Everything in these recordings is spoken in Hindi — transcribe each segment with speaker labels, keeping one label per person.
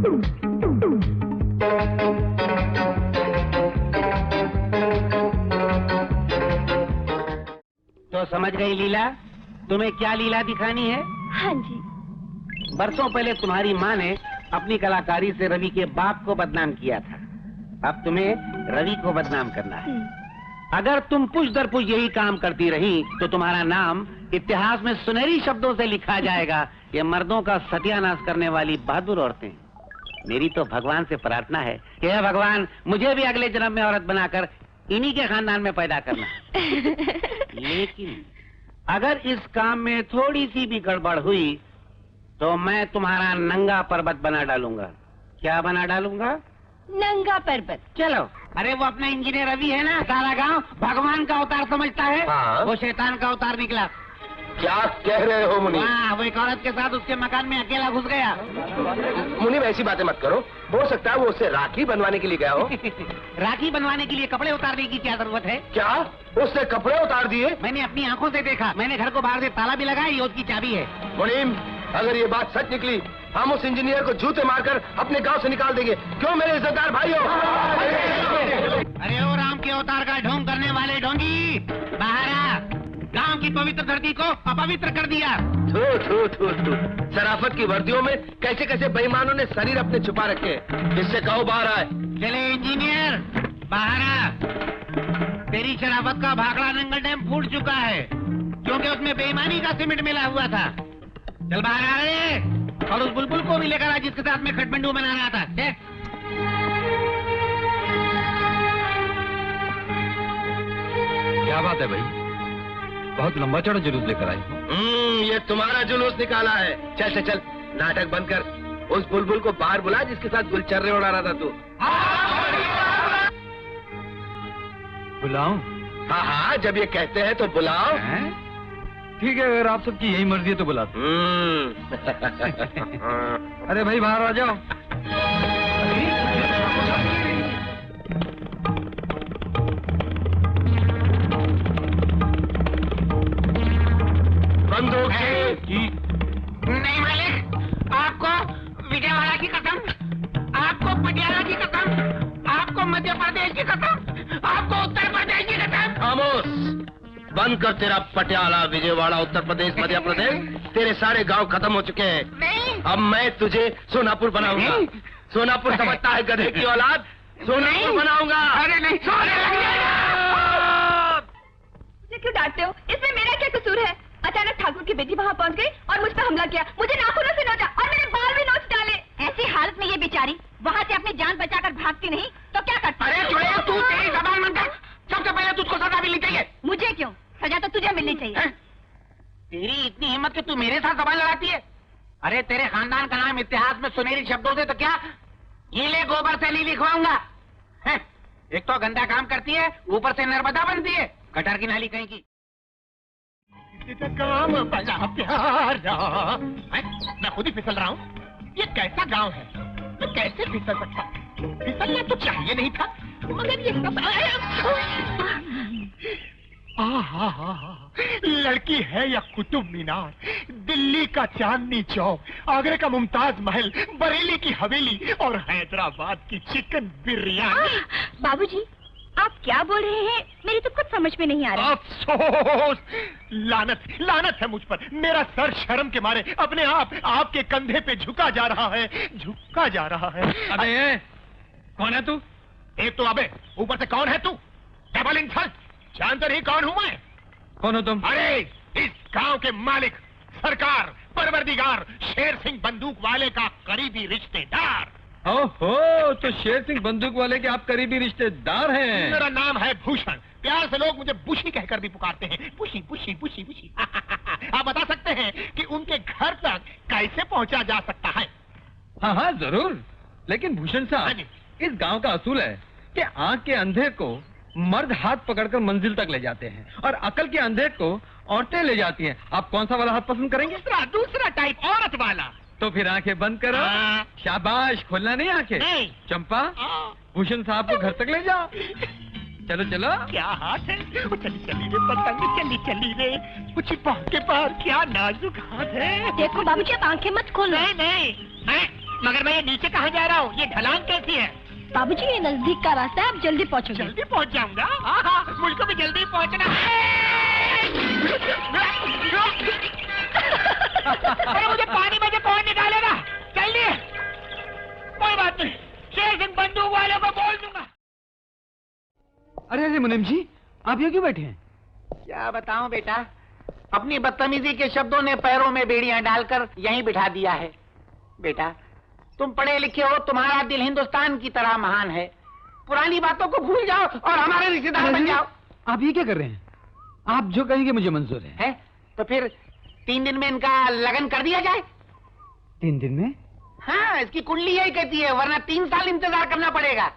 Speaker 1: तो समझ गई लीला? तुम्हें क्या लीला दिखानी है?
Speaker 2: हाँ जी।
Speaker 1: बरसों पहले तुम्हारी माँ ने अपनी कलाकारी से रवि के बाप को बदनाम किया था। अब तुम्हें रवि को बदनाम करना है। अगर तुम पुश दर पुश यही काम करती रही तो तुम्हारा नाम इतिहास में सुनहरी शब्दों से लिखा जाएगा। ये मर्दों का सत्यानाश करने वाली बहादुर औरतें। मेरी तो भगवान से प्रार्थना है कि हे भगवान, मुझे भी अगले जन्म में औरत बनाकर इन्हीं के खानदान में पैदा करना। लेकिन अगर इस काम में थोड़ी सी भी गड़बड़ हुई तो मैं तुम्हारा नंगा पर्वत बना डालूंगा। क्या बना डालूंगा?
Speaker 2: नंगा पर्वत।
Speaker 1: चलो। अरे वो अपना इंजीनियर रवि है ना, सारा गांव भगवान का अवतार समझता है।
Speaker 3: हाँ।
Speaker 1: वो शैतान का अवतार निकला।
Speaker 3: क्या कह रहे हो मुनि?
Speaker 1: हाँ, वो एक औरत के साथ उसके मकान में अकेला घुस गया।
Speaker 3: मुनि ऐसी बातें मत करो। हो सकता है वो उससे राखी बनवाने के लिए गया हो।
Speaker 1: राखी बनवाने के लिए कपड़े उतारने की क्या जरूरत है?
Speaker 3: क्या उसने कपड़े उतार दिए?
Speaker 1: मैंने अपनी आंखों से देखा। मैंने घर को बाहर से ताला भी लगाया, ये उसकी चाबी है।
Speaker 3: मुनीम, अगर ये बात सच निकली हम उस इंजीनियर को जूते मारकर अपने गांव से निकाल देंगे। क्यों मेरे इज्जतदार भाइयों?
Speaker 1: अरे ओ राम के अवतार का ढोंग करने वाले ढोंगी, बाहर आ। गांव की पवित्र धरती को अपवित्र कर दिया।
Speaker 3: थू थू थू थू। शराफत की वर्दियों में कैसे कैसे बेईमानों ने शरीर अपने छुपा रखे। इससे कहो बाहर आए।
Speaker 1: चले इंजीनियर, बाहर आ। तेरी शराफत का भाखड़ा नंगल डैम फूट चुका है क्योंकि उसमें बेईमानी का सीमेंट मिला हुआ था। चल बाहर आ रहे और उस बुलबुल को भी लेकर आ जिसके साथ में खटमंडू बना रहा था।
Speaker 4: क्या बात है भाई, बहुत लंबा चौड़ा जुलूस लेकर आई हो।
Speaker 3: ये तुम्हारा जुलूस निकाला है। चल चल चल, नाटक बंद कर। उस बुलबुल को बाहर बुला जिसके साथ गुलचर्रे उड़ा रहा था तू।
Speaker 4: बुलाऊं?
Speaker 3: हाँ हाँ, जब ये कहते हैं तो बुलाओ।
Speaker 4: ठीक है, अगर आप सबकी यही मर्जी है तो बुलाते। अरे भाई बाहर आ जाओ।
Speaker 3: बंदूक
Speaker 1: नहीं मालिक, आपको विजयवाड़ा की कसम, आपको पटियाला की कसम, आपको मध्य प्रदेश की कसम, आपको उत्तर प्रदेश की कसम।
Speaker 3: खामोश, बंद कर तेरा पटियाला, विजयवाड़ा, उत्तर प्रदेश, मध्य प्रदेश। तेरे सारे गांव खत्म हो चुके हैं।
Speaker 1: नहीं।
Speaker 3: अब मैं तुझे सोनापुर बनाऊंगा। सोनापुर समझता है गधे की औलाद? सोनापुर बनाऊंगा।
Speaker 1: अरे नहीं,
Speaker 2: मुझे क्यों डांटते हो? इसमें मेरा क्या कसूर है? अचानक ठाकुर की बेटी वहाँ पहुँच गई और मुझ पर हमला किया। मुझे नाखूनों से नोचा और मेरे बाल भी नोच डाले। ऐसी हालत में ये बेचारी वहाँ से अपनी जान बचाकर भागती नहीं तो क्या करती?
Speaker 1: अरे चुड़ैया, तू तेरी जबान बंद कर। सबसे पहले तुझको सजा मिलनी चाहिए।
Speaker 2: मुझे क्यों? सजा तो तुझे मिलनी चाहिए।
Speaker 1: तेरी इतनी हिम्मत कि तू मेरे साथ जबान लड़ाती है? अरे तेरे खानदान का नाम इतिहास में सुनहरी शब्दों से तो क्या गीले गोबर से नहीं लिखवाऊंगा। एक तो गंदा काम करती है, ऊपर से नर्मदा बनती है, गटर की नाली कहीं की।
Speaker 5: काम बड़ा प्यारा। मैं खुद ही फिसल रहा हूँ। ये कैसा गांव है? मैं कैसे फिसल सकता? फिसलना तो चाहिए नहीं था, मगर ये सब लड़की है या कुतुब मीनार, दिल्ली का चांदनी चौक, आगरे का मुमताज महल, बरेली की हवेली और हैदराबाद की चिकन बिरयानी।
Speaker 2: बाबूजी, आप क्या बोल रहे हैं? मेरी तो कुछ समझ में नहीं आ रहा।
Speaker 5: अफसोस, लानत है मुझ पर। मेरा सर शर्म के मारे अपने आप आपके कंधे पे झुका जा रहा है।
Speaker 4: अबे कौन है तू?
Speaker 5: एक तो अबे, ऊपर से कौन है तू? Double insult. जानते नहीं कौन हूँ मैं?
Speaker 4: कौन हो तुम?
Speaker 5: अरे इस गांव के मालिक, सरकार, परवरदिगार, शेर सिंह बंदूक वाले का करीबी रिश्तेदार।
Speaker 4: ओहो, तो शेर सिंह बंदूक वाले के आप करीबी रिश्तेदार हैं।
Speaker 5: मेरा नाम है भूषण। प्यार से लोग मुझे बुशी कहकर भी पुकारते हैं। बुशी बुशी बुशी बुशी। आप बता सकते हैं कि उनके घर तक कैसे पहुंचा जा सकता है?
Speaker 4: हाँ हाँ जरूर, लेकिन भूषण साहब, इस गांव का असूल है कि आंख के अंधे को मर्द हाथ पकड़कर मंजिल तक ले जाते हैं और अकल के अंधे को औरतें ले जाती हैं। आप कौन सा वाला हाथ पसंद करेंगे?
Speaker 5: दूसरा टाइप, औरत वाला।
Speaker 4: तो फिर आंखें बंद करो। शाबाश, खोलना नहीं आंखें।
Speaker 5: नहीं।
Speaker 4: चंपा, भूषण साहब को घर तक ले जाओ। चलो चलो।
Speaker 5: क्या हाथ है? चली चली रे पतंग, चली चली रे। कुछ के पार क्या नाजुक हाथ है।
Speaker 2: देखो बाबूजी, आप आंखें मत खोलो।
Speaker 5: नहीं, मगर मैं ये नीचे कहाँ जा रहा हूँ? ये ढलान कैसी है?
Speaker 2: बाबूजी ये नजदीक का रास्ता है, आप जल्दी पहुँचोगे।
Speaker 5: जल्दी पहुँच जाऊंगा। हाँ, मुझको भी जल्दी पहुँचना है। अरे मुझे पानी में से कौन निकालेगा? जल्दी। कोई बात नहीं, शेर सिंह बंदूक वालों को बोल दूंगा।
Speaker 4: अरे अरे मुनीम जी, आप यहाँ क्यों बैठे हैं?
Speaker 1: क्या बताऊं बेटा, अपनी बदतमीजी के शब्दों ने पैरों में बेड़ियां डालकर यहीं बिठा दिया है। बेटा, तुम पढ़े लिखे हो, तुम्हारा दिल हिंदुस्तान की तरह महान है। पुरानी बातों को भूल जाओ और हमारे रिश्तेदार बन जाओ।
Speaker 4: आप ये क्या कर रहे हैं? आप जो कहेंगे मुझे मंजूर है।
Speaker 1: तो फिर 3 दिन में इनका लगन कर दिया जाए।
Speaker 4: 3 दिन में?
Speaker 1: हाँ, इसकी कुंडली यही कहती है, वरना 3 साल इंतजार करना पड़ेगा।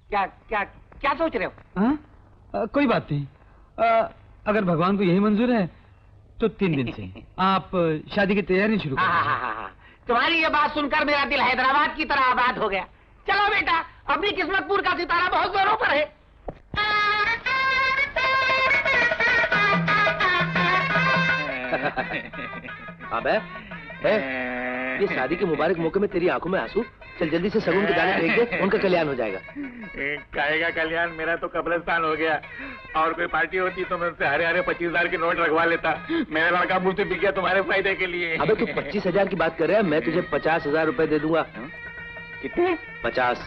Speaker 1: क्या क्या क्या सोच रहे हो?
Speaker 4: हाँ, कोई बात नहीं। अगर भगवान को यही मंजूर है तो 3 दिन से आप शादी की तैयारी शुरू कर दीजिए।
Speaker 1: हाँ। तुम्हारी ये बात सुनकर मेरा दिल हैदराबाद की तरह आबाद हो गया। चलो बेटा, अपनी किस्मतपुर का सितारा बहुत जोरों पर है।
Speaker 3: अबे, ये शादी के मुबारक मौके में तेरी आंखों में आंसू। चल जल्दी से सगुन के दाने फेंक दे, उनका कल्याण हो जाएगा।
Speaker 6: काहेगा कल्याण, मेरा तो कब्रिस्तान हो गया। और कोई पार्टी होती तो मैं उससे हरे हरे 25,000 के नोट रखवा लेता। मेरा लड़का मुझसे बिक गया तुम्हारे फायदे के लिए।
Speaker 3: अबे तू 25,000 की बात कर रहा है, मैं तुझे 50,000 रुपए दे दूंगा।
Speaker 6: कितने?
Speaker 3: 50।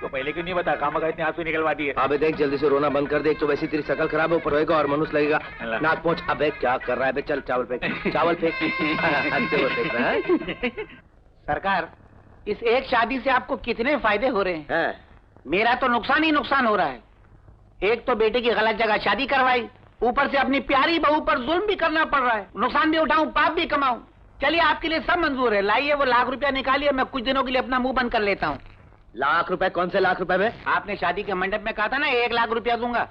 Speaker 6: तो पहले क्यों नहीं बता? कामका इतने आंसू निकलवा दिए।
Speaker 3: अबे देख, जल्दी से रोना बंद कर दे। एक तो वैसी तेरी शकल खराब है, ऊपर होएगा और मनुष्य लगेगा। नाक पहुंच। अबे क्या कर रहा है बे? चल चावल फेंक, चावल फेंक। हंसते हुए फेंक रहा है।
Speaker 1: सरकार, इस एक शादी से आपको कितने फायदे हो रहे हैं? मेरा तो नुकसान ही नुकसान हो रहा है। एक तो बेटे की गलत जगह शादी करवाई, ऊपर से अपनी प्यारी बहू पर जुल्म भी करना पड़ रहा है। नुकसान भी उठाऊं, पाप भी कमाऊं। चलिए, आपके लिए सब मंजूर है। लाइए वो लाख रुपया निकालिए, मैं कुछ दिनों के लिए अपना मुंह बंद कर लेता हूँ।
Speaker 3: लाख रुपए? कौन से लाख रुपए में?
Speaker 1: आपने शादी के मंडप में कहा था ना 1 लाख रुपया दूंगा।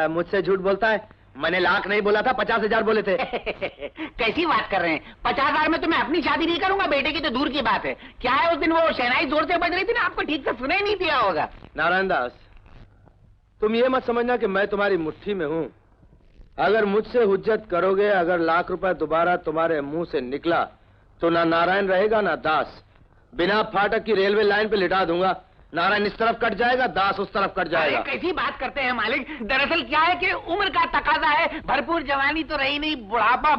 Speaker 3: मुझसे झूठ बोलता है। मैंने लाख नहीं बोला था, 50,000 बोले थे।
Speaker 1: कैसी बात कर रहे हैं? 50,000 में तो मैं अपनी शादी नहीं करूंगा, बेटे की तो दूर की बात है। क्या है, उस दिन वो शहनाई जोर से बज रही थी ना, आपको ठीक से सुनाई नहीं दिया होगा।
Speaker 3: नारायण दास, तुम ये मत समझना कि मैं तुम्हारी मुट्ठी में हूँ। अगर मुझसे हुज्जत करोगे, अगर लाख रुपए दोबारा तुम्हारे मुंह से निकला तो ना नारायण रहेगा ना दास। बिना फाटक की रेलवे लाइन पे लिटा दूंगा। नारायण इस तरफ कट जाएगा, दास उस तरफ कट जाएगा।
Speaker 1: कैसी बात करते हैं मालिक? दरअसल क्या है कि उम्र का तकाजा है। भरपूर जवानी तो रही नहीं, बुढ़ापा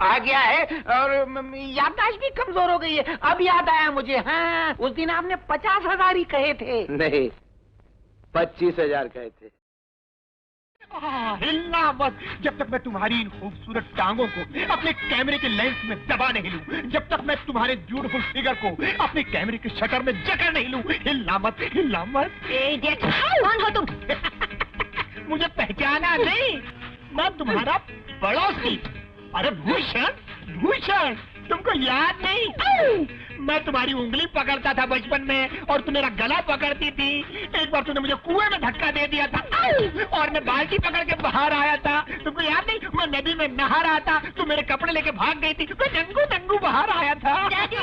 Speaker 1: आ गया है और याददाश्त भी कमजोर हो गई है। अब याद आया मुझे। हाँ, उस दिन आपने 50,000 ही कहे थे।
Speaker 3: नहीं, 25,000 कहे थे।
Speaker 5: हिलना मत जब तक मैं तुम्हारी इन खूबसूरत टांगों को अपने कैमरे के लेंस में दबा नहीं लूं, जब तक मैं तुम्हारे ब्यूटीफुल फिगर को अपने कैमरे के शटर में जकड़ नहीं लूं। हिलना मत, हिलना मत।
Speaker 2: कौन हो तुम?
Speaker 5: मुझे पहचाना नहीं? मैं तुम्हारा पड़ोसी। अरे भूषण, भूषण, तुमको याद नहीं? मैं तुम्हारी उंगली पकड़ता था बचपन में और तुम मेरा गला पकड़ती थी। एक बार तुमने मुझे कुएं में धक्का दे दिया था और मैं बाल्टी पकड़ के बाहर आया था। तुमको याद नहीं? मैं नदी में नहा रहा था, तुम मेरे कपड़े लेके भाग गई थी, मैं नंगू नंगू बाहर आया था।
Speaker 2: डैडी,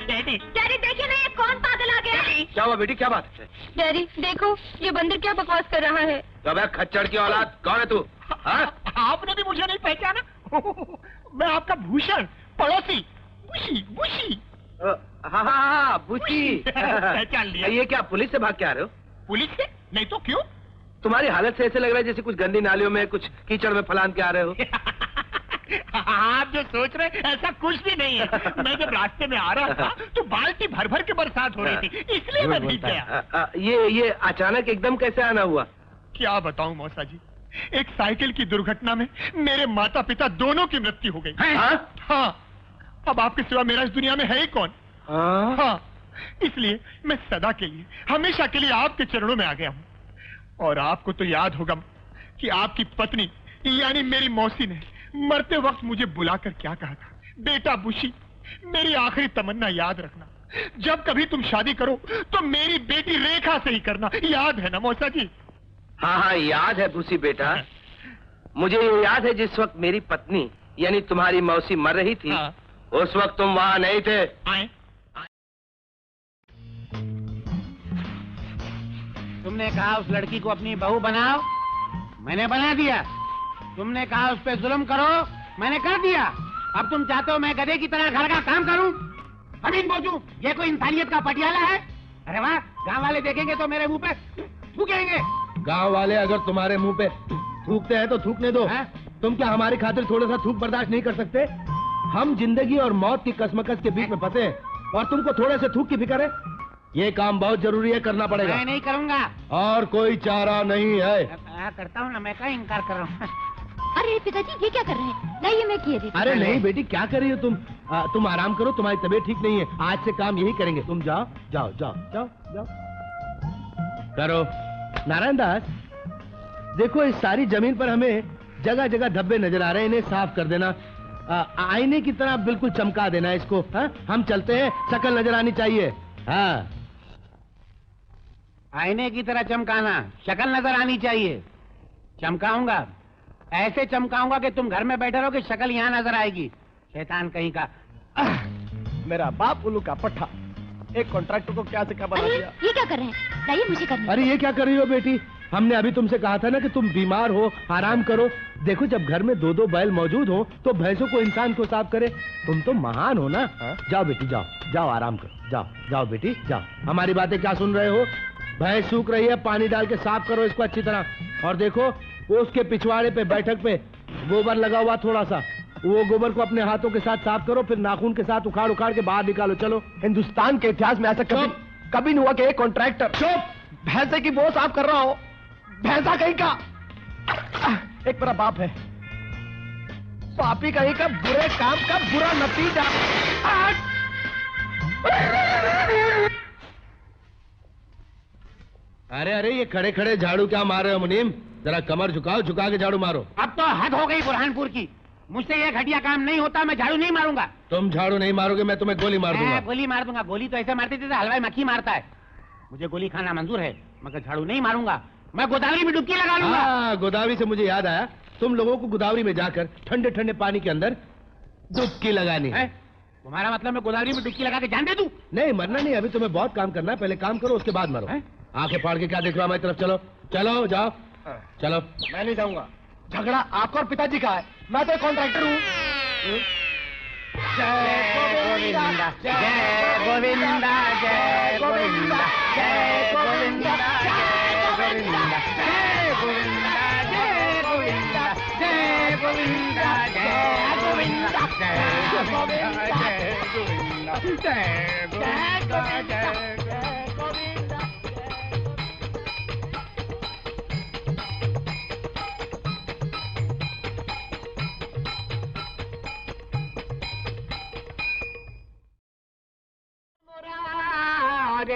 Speaker 5: डैडी,
Speaker 2: डैडी देखिए ना, ये कौन पागल आ गया?
Speaker 3: क्या हुआ बेटी, क्या बात है?
Speaker 2: डैडी देखो, ये बंदर क्या बकवास कर रहा है।
Speaker 3: तो खच्चड़ की औलाद, कौन है तू?
Speaker 5: आपने भी मुझे नहीं पहचाना? मैं आपका भूषण, पड़ोसी, बुशी, बुशी।
Speaker 3: हाँ, बुशी।
Speaker 5: पहचान लिया।
Speaker 3: ये क्या पुलिस से भाग के आ रहे हो?
Speaker 5: पुलिस से? नहीं तो क्यों?
Speaker 3: तुम्हारी हालत से ऐसे लग रहा है जैसे कुछ गंदी नालियों में, कुछ कीचड़ में फलान के आ रहे हो।
Speaker 5: आप जो सोच रहे ऐसा कुछ भी नहीं है। मैं जब रास्ते में आ रहा था तो बाल्टी भर भर के बरसात हो रही थी, इसलिए मैं भीग गया।
Speaker 3: ये अचानक एकदम कैसे आना हुआ?
Speaker 5: क्या बताऊं मौसा जी, एक साइकिल की दुर्घटना में मेरे माता पिता दोनों की मृत्यु हो गई। हाँ, अब आपके सिवा मेरा इस दुनिया में है ही कौन? हाँ, इसलिए मैं सदा के लिए, हमेशा के लिए आपके चरणों में आ गया हूँ। और आपको तो याद होगा कि आपकी पत्नी यानी मेरी मौसी ने मरते वक्त मुझे बुलाकर क्या कहा था? बेटा बुशी, मेरी आखिरी तमन्ना याद रखना, जब कभी तुम शादी करो तो मेरी बेटी रेखा से ही करना। याद है ना मौसा जी?
Speaker 3: हाँ, याद है बुशी बेटा। मुझे ये याद है जिस वक्त मेरी पत्नी यानी तुम्हारी मौसी मर रही थी, उस वक्त तुम वहां नहीं थे।
Speaker 1: तुमने कहा उस लड़की को अपनी बहू बनाओ, मैंने बना दिया। तुमने कहा उस पे जुल्म करो, मैंने कर दिया। अब तुम चाहते हो मैं गधे की तरह घर का काम करूं? अभी पहुंचू, ये कोई इंसानियत का पटियाला है? अरे वाह, गांव वाले देखेंगे तो मेरे मुंह पे थूकेंगे।
Speaker 3: गांव वाले अगर तुम्हारे मुंह पे थूकते हैं तो थूकने दो। तुम क्या हमारी खातिर थोड़ा सा थूक बर्दाश्त नहीं कर सकते? हम जिंदगी और मौत की कसमकस के बीच में फंसे हैं और तुमको थोड़े से थूक की फिक्र है? ये काम बहुत जरूरी है, करना पड़ेगा।
Speaker 1: मैं नहीं करूंगा।
Speaker 3: और कोई चारा नहीं है।
Speaker 1: करता हूँ ना, मैं क्या इनकार कर रहा हूँ।
Speaker 2: अरे पिताजी ये क्या कर रहे हैं? लाइए मैं किए देती।
Speaker 3: अरे नहीं बेटी, क्या कर रही हो तुम? तुम आराम करो, तुम्हारी तबीयत ठीक नहीं है। आज से काम यही करेंगे। तुम जाओ जाओ जाओ जाओ जाओ करो। नारायण दास, देखो इस सारी जमीन पर हमें जगह जगह धब्बे नजर आ रहे हैं, इन्हें साफ कर देना। आईने की तरह बिल्कुल चमका देना इसको। हा? हम चलते हैं, शक्ल नजर आनी चाहिए। हाँ,
Speaker 1: आईने की तरह चमकाना, शक्ल नजर आनी चाहिए। चमकाऊंगा, ऐसे चमकाऊंगा कि तुम घर में बैठे रहो कि शक्ल यहाँ नजर आएगी। शैतान कहीं का।
Speaker 5: मेरा बाप उल्लू का पट्टा, एक कॉन्ट्रैक्टर को क्या से क्या बना दिया।
Speaker 2: ये क्या कर रहे हैं? लाइए मुझे करने।
Speaker 3: अरे ये क्या कर रही हो बेटी? हमने अभी तुमसे कहा था ना कि तुम बीमार हो, आराम करो। देखो जब घर में 2-2 बैल मौजूद हो तो भैंसों को इंसान को साफ करे। तुम तो महान हो ना। जाओ बेटी जाओ, जाओ आराम करो। जाओ जाओ बेटी जाओ। हमारी बातें क्या सुन रहे हो? भैंस सूख रही है, पानी डाल के साफ करो इसको अच्छी तरह। और देखो वो उसके पिछवाड़े पे बैठक पे गोबर लगा हुआ थोड़ा सा, वो गोबर को अपने हाथों के साथ साफ करो, फिर नाखून के साथ उखाड़ उखाड़ के बाहर निकालो। चलो।
Speaker 5: हिंदुस्तान के इतिहास में ऐसा कभी नहीं हुआ कि एक कॉन्ट्रैक्टर चुप भैंसे की वो साफ कर रहा हो। भैंसा कहीं का एक मेरा बाप है, पापी कहीं का, बुरे काम का बुरा नतीजा।
Speaker 3: अरे अरे ये खड़े खड़े झाड़ू क्या मार रहे हो मुनीम? जरा कमर झुकाओ, झुका के झाड़ू मारो।
Speaker 1: अब तो हद हो गई बुरहानपुर की। मुझसे ये घटिया काम नहीं होता, मैं झाड़ू नहीं मारूंगा।
Speaker 3: तुम झाड़ू नहीं मारोगे, मैं तुम्हें गोली मार दूंगा।
Speaker 1: गोली मार दूंगा। गोली तो ऐसे मारते थे हलवाई मक्खी मारता है। मुझे गोली खाना मंजूर है, मगर झाड़ू नहीं मारूंगा। मैं गोदावरी में डुबकी लगा लूंगा।
Speaker 3: हाँ, गोदावरी से मुझे याद आया, तुम लोगों को गोदावरी में जाकर ठंडे ठंडे पानी के अंदर डुबकी लगानी है।
Speaker 1: तुम्हारा मतलब मैं गोदावरी में डुबकी लगा के जान दे दूं?
Speaker 3: नहीं, मरना नहीं, अभी तुम्हें बहुत काम करना है। पहले काम करो, उसके बाद मरो। आंखें फाड़ के क्या देख रहे हो हमारी तरफ? चलो चलो जाओ चलो।
Speaker 5: मैं नहीं जाऊंगा। झगड़ा आपका और पिताजी का है, मैं तो कॉन्ट्रैक्टर हूँ।
Speaker 1: जय गोविंदा, जय गोविंदा, जय गोविंदा, जय गोविंदा, जय गोविंदा, जय गोविंदा, जय गोविंदा, जय गोविंदा, जय गोविंदा, जय गोविंदा, जय गोविंदा, जय गोविंदा।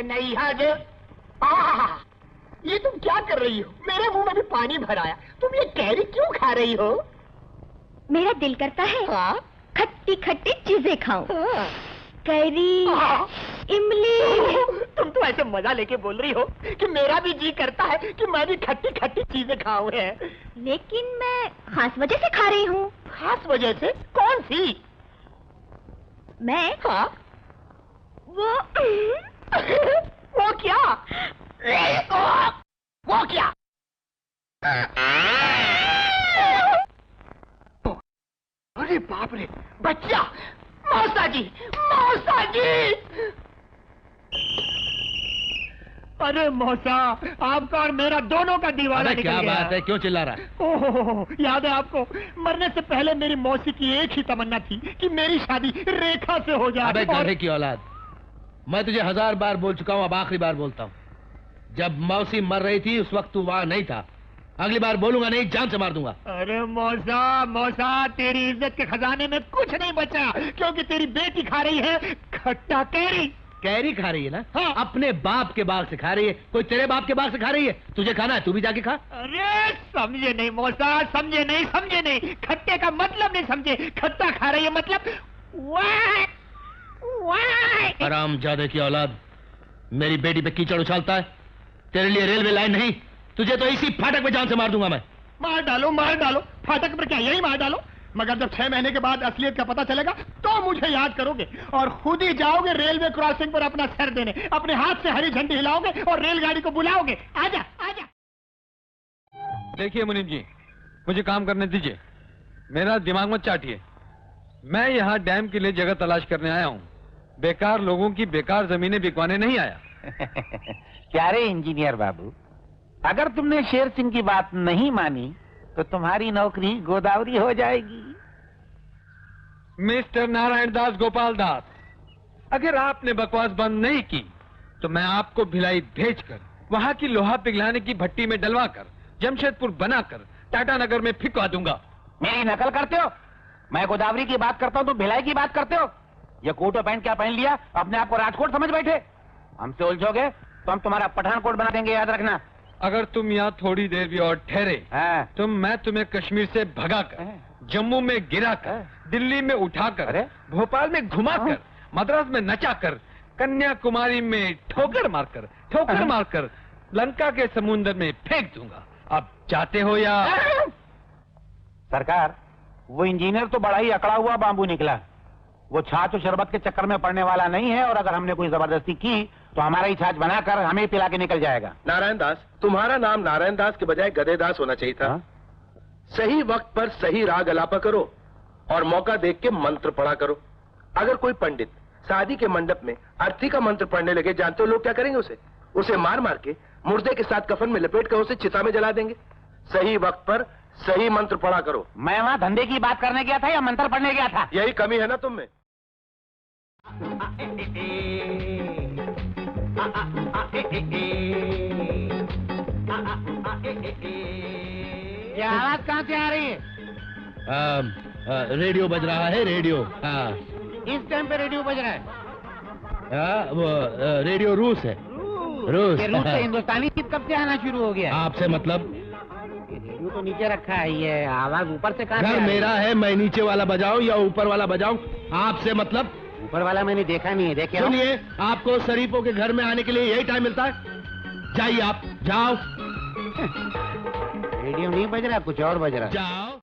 Speaker 5: नहीं हज। ये तुम क्या कर रही हो? मेरे मुंह में भी पानी भराया। तुम ये कैरी क्यों खा रही हो?
Speaker 2: मेरा दिल करता है खट्टी खट्टी चीजें खाऊं। कैरी, इमली।
Speaker 5: तुम तो ऐसे मजा लेके बोल रही हो कि मेरा भी जी करता है कि मैं भी खट्टी खट्टी चीजें खाऊं। है
Speaker 2: लेकिन मैं खास वजह से खा रही हूँ।
Speaker 5: खास वजह से? कौन सी?
Speaker 2: मैं
Speaker 5: वो क्या? वो क्या? अरे बाप रे, बच्चा! मौसा जी, मौसा जी! अरे मौसा, आपका और मेरा दोनों का दीवाना निकल गया।
Speaker 3: क्या बात है, क्यों चिल्ला रहा है?
Speaker 5: ओहो, याद है आपको? मरने से पहले मेरी मौसी की एक ही तमन्ना थी कि मेरी शादी रेखा से हो जाए।
Speaker 3: अबे गधे की औलाद, मैं तुझे 1000 बार बोल चुका हूँ, अब आखिरी बार बोलता हूँ। जब मौसी मर रही थी उस वक्त तू वहां नहीं था। अगली बार बोलूंगा नहीं, जान से मार दूंगा।
Speaker 5: अरे मौसा, मौसा, तेरी इज्जत के खजाने में कुछ नहीं बचा, क्योंकि तेरी बेटी खा रही है खट्टा कैरी।
Speaker 3: कैरी खा रही है ना?
Speaker 5: हाँ।
Speaker 3: अपने बाप के बाग से खा रही है। कोई तेरे बाप के बाग से खा रही है? तुझे खाना है, तू भी जाके खा।
Speaker 5: अरे समझे नहीं मौसा, समझे नहीं, समझे नहीं। खट्टे का मतलब नहीं समझे। खट्टा खा रही है मतलब
Speaker 3: हरामजादे की औलाद, मेरी बेटी पे कीचड़ उछालता है। तेरे लिए रेलवे लाइन नहीं, तुझे तो इसी फाटक पे जान से मार दूंगा मैं।
Speaker 5: मार डालो, मार डालो। फाटक पर क्या, यही मार डालो। मगर जब 6 महीने के बाद असलियत का पता चलेगा तो मुझे याद करोगे और खुद ही जाओगे रेलवे क्रॉसिंग पर अपना सर देने। अपने हाथ से हरी झंडी हिलाओगे और रेलगाड़ी को बुलाओगे। आजा, आजा।
Speaker 4: देखिए मुनीम जी, मुझे काम करने दीजिए, मेरा दिमाग मत चाटिए। मैं यहाँ डैम के लिए जगह तलाश करने आया हूँ। बेकार लोगों की बेकार जमीनें बिकवाने नहीं आया।
Speaker 1: प्यारे इंजीनियर बाबू, अगर तुमने शेर सिंह की बात नहीं मानी तो तुम्हारी नौकरी गोदावरी हो जाएगी।
Speaker 4: मिस्टर नारायण दास गोपाल दास, अगर आपने बकवास बंद नहीं की तो मैं आपको भिलाई भेजकर वहां की लोहा पिघलाने की भट्टी में डलवाकर जमशेदपुर बनाकर टाटा नगर में फिकवा दूंगा।
Speaker 1: मेरी नकल करते हो? मैं गोदावरी की बात करता हूँ तो भिलाई की बात करते हो? ये कोट और पैंट क्या पहन लिया, अपने आप को राजकोट समझ बैठे? हमसे उलझोगे तो हम तुम्हारा पठानकोट बना देंगे, याद रखना।
Speaker 4: अगर तुम यहाँ थोड़ी देर भी और ठहरे तो मैं तुम्हें कश्मीर से भगाकर, जम्मू में गिराकर, दिल्ली में उठाकर, भोपाल में घुमाकर, मद्रास में नचाकर, कन्याकुमारी में ठोकर मारकर लंका के समुद्र में फेंक दूंगा। अब चाहते हो या?
Speaker 1: सरकार, वो इंजीनियर तो बड़ा ही अकड़ा हुआ बांबू निकला। वो छाछ और शरबत के चक्कर में पड़ने वाला नहीं है, और अगर हमने कोई जबरदस्ती की तो हमारा ही छाछ बनाकर हमें पिला के निकल जाएगा।
Speaker 3: नारायण दास, तुम्हारा नाम नारायण दास के बजाय गधेदास होना चाहिए था। सही वक्त पर सही राग अलापा करो और मौका देख के मंत्र पढ़ा करो। अगर कोई पंडित शादी के मंडप में अर्थी का मंत्र पढ़ने लगे, जानते हो लोग क्या करेंगे? उसे मार मार के मुर्दे के साथ कफन में लपेट कर उसे चिता में जला देंगे। सही वक्त पर सही मंत्र पढ़ा करो।
Speaker 1: मैं वहाँ धंधे की बात करने गया था या मंत्र पढ़ने गया था?
Speaker 3: यही कमी है ना तुम में।
Speaker 1: ये आवाज कहाँ से आ रही है?
Speaker 3: रेडियो बज रहा है, रेडियो। हाँ,
Speaker 1: इस टाइम पे रेडियो बज रहा है?
Speaker 3: वो रेडियो रूस है। रूस
Speaker 1: से हिंदुस्तानी गीत कब से आना शुरू हो गया?
Speaker 3: आपसे मतलब?
Speaker 1: रेडियो तो नीचे रखा है, ये आवाज ऊपर से कहाँ?
Speaker 3: घर मेरा है, मैं नीचे वाला बजाऊं या ऊपर वाला बजाऊं? आपसे मतलब?
Speaker 1: ऊपर वाला मैंने देखा नहीं है। देखे?
Speaker 3: सुनिए, आपको शरीफों के घर में आने के लिए यही टाइम मिलता है। जाइए, आप जाओ।
Speaker 1: रेडियो नहीं बज रहा, कुछ और बज रहा।
Speaker 3: जाओ।